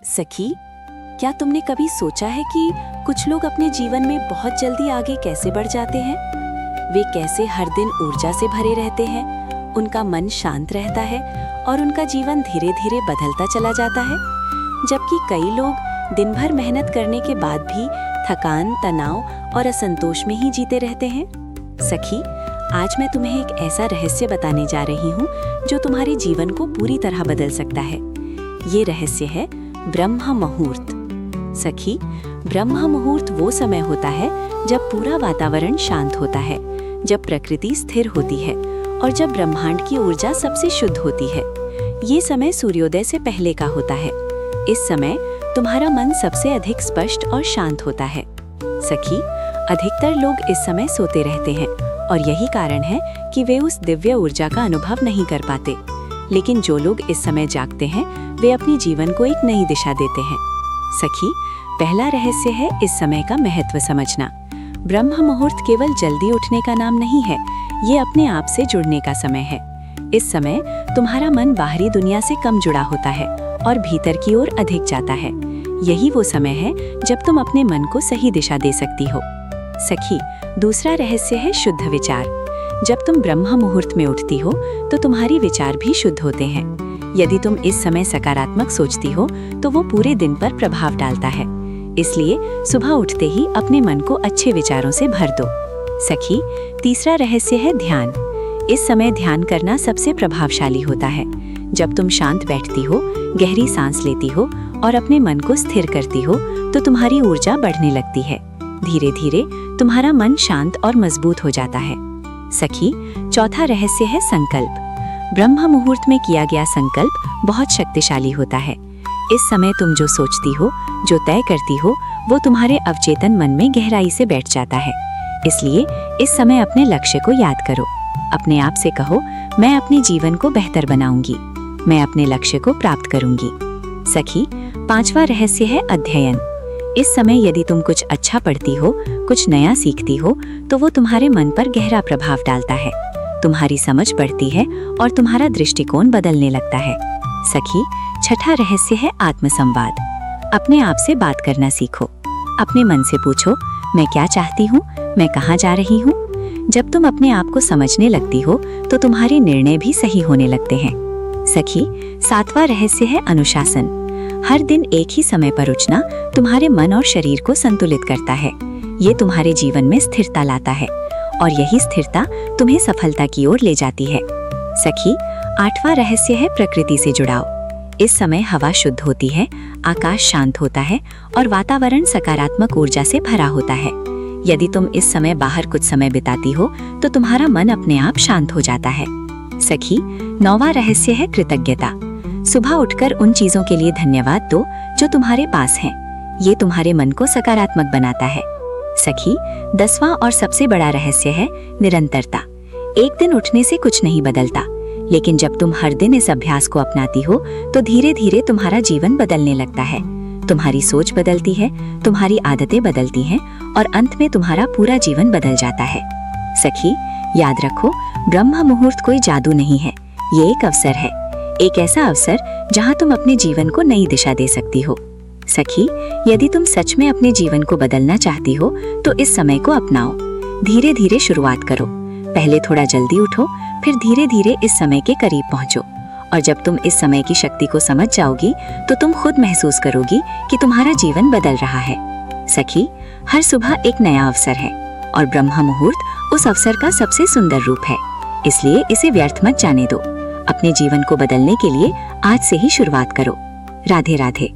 सखी, क्या तुमने कभी सोचा है कि कुछ लोग अपने जीवन में बहुत जल्दी आगे कैसे बढ़ जाते हैं? वे कैसे हर दिन ऊर्जा से भरे रहते हैं, उनका मन शांत रहता है और उनका जीवन धीरे धीरे बदलता चला जाता है, जबकि कई लोग दिन भर मेहनत करने के बाद भी थकान, तनाव और असंतोष में ही जीते रहते हैं। सखी, आज मैं तुम्हें एक ऐसा रहस्य बताने जा रही हूँ जो तुम्हारे जीवन को पूरी तरह बदल सकता है। ये रहस्य है ब्रह्म मुहूर्त। सखी, ब्रह्म मुहूर्त वो समय होता है जब पूरा वातावरण शांत होता है, जब प्रकृति स्थिर होती है और जब ब्रह्मांड की ऊर्जा सबसे शुद्ध होती है। ये समय सूर्योदय से पहले का होता है। इस समय तुम्हारा मन सबसे अधिक स्पष्ट और शांत होता है। सखी, अधिकतर लोग इस समय सोते रहते हैं और यही कारण है कि वे उस दिव्य ऊर्जा का अनुभव नहीं कर पाते। लेकिन जो लोग इस समय जागते हैं, वे अपनी जीवन को एक नई दिशा देते हैं। सखी, पहला रहस्य है इस समय का महत्व समझना। ब्रह्म मुहूर्त केवल जल्दी उठने का नाम नहीं है, ये अपने आप से जुड़ने का समय है। इस समय तुम्हारा मन बाहरी दुनिया से कम जुड़ा होता है और भीतर की ओर अधिक जाता है। यही वो समय है जब तुम अपने मन को सही दिशा दे सकती हो। सखी, दूसरा रहस्य है शुद्ध विचार। जब तुम ब्रह्म मुहूर्त में उठती हो तो तुम्हारी विचार भी शुद्ध होते हैं। यदि तुम इस समय सकारात्मक सोचती हो तो वो पूरे दिन पर प्रभाव डालता है। इसलिए सुबह उठते ही अपने मन को अच्छे विचारों से भर दो। सखी, तीसरा रहस्य है ध्यान। इस समय ध्यान करना सबसे प्रभावशाली होता है। जब तुम शांत बैठती हो, गहरी सांस लेती हो और अपने मन को स्थिर करती हो तो तुम्हारी ऊर्जा बढ़ने लगती है। धीरे धीरे तुम्हारा मन शांत और मजबूत हो जाता है। सखी, चौथा रहस्य है संकल्प। ब्रह्म मुहूर्त में किया गया संकल्प बहुत शक्तिशाली होता है। इस समय तुम जो सोचती हो, जो तय करती हो, वो तुम्हारे अवचेतन मन में गहराई से बैठ जाता है। इसलिए इस समय अपने लक्ष्य को याद करो। अपने आप से कहो, मैं अपने जीवन को बेहतर बनाऊंगी, मैं अपने लक्ष्य को प्राप्त करूंगी। सखी, पांचवा रहस्य है अध्ययन। इस समय यदि तुम कुछ अच्छा पढ़ती हो, कुछ नया सीखती हो, तो वो तुम्हारे मन पर गहरा प्रभाव डालता है। तुम्हारी समझ बढ़ती है और तुम्हारा दृष्टिकोण बदलने लगता है। सखी, छठा रहस्य है आत्मसंवाद। अपने आप से बात करना सीखो। अपने मन से पूछो, मैं क्या चाहती हूँ, मैं कहाँ जा रही हूँ। जब तुम अपने आप को समझने लगती हो तो तुम्हारे निर्णय भी सही होने लगते हैं। सखी, सातवां रहस्य है अनुशासन। हर दिन एक ही समय पर उठना तुम्हारे मन और शरीर को संतुलित करता है। ये तुम्हारे जीवन में स्थिरता लाता है और यही स्थिरता तुम्हें सफलता की ओर ले जाती है। सखी, आठवां रहस्य है प्रकृति से जुड़ाव। इस समय हवा शुद्ध होती है, आकाश शांत होता है और वातावरण सकारात्मक ऊर्जा से भरा होता है। यदि तुम इस समय बाहर कुछ समय बिताती हो तो तुम्हारा मन अपने आप शांत हो जाता है। सखी, नौवां रहस्य है कृतज्ञता। सुबह उठकर उन चीजों के लिए धन्यवाद दो जो तुम्हारे पास हैं। ये तुम्हारे मन को सकारात्मक बनाता है। सखी, 10वां और सबसे बड़ा रहस्य है निरंतरता। एक दिन उठने से कुछ नहीं बदलता, लेकिन जब तुम हर दिन इस अभ्यास को अपनाती हो तो धीरे धीरे तुम्हारा जीवन बदलने लगता है। तुम्हारी सोच बदलती है, तुम्हारी आदतें बदलती हैं और अंत में तुम्हारा पूरा जीवन बदल जाता है। सखी, याद रखो, ब्रह्म मुहूर्त कोई जादू नहीं है, ये एक अवसर है। एक ऐसा अवसर जहां तुम अपने जीवन को नई दिशा दे सकती हो। सखी, यदि तुम सच में अपने जीवन को बदलना चाहती हो तो इस समय को अपनाओ। धीरे धीरे शुरुआत करो। पहले थोड़ा जल्दी उठो, फिर धीरे धीरे इस समय के करीब पहुंचो। और जब तुम इस समय की शक्ति को समझ जाओगी तो तुम खुद महसूस करोगी कि तुम्हारा जीवन बदल रहा है। सखी, हर सुबह एक नया अवसर है और ब्रह्म मुहूर्त उस अवसर का सबसे सुंदर रूप है। इसलिए इसे व्यर्थ मत जाने दो। अपने जीवन को बदलने के लिए आज से ही शुरुआत करो। राधे राधे।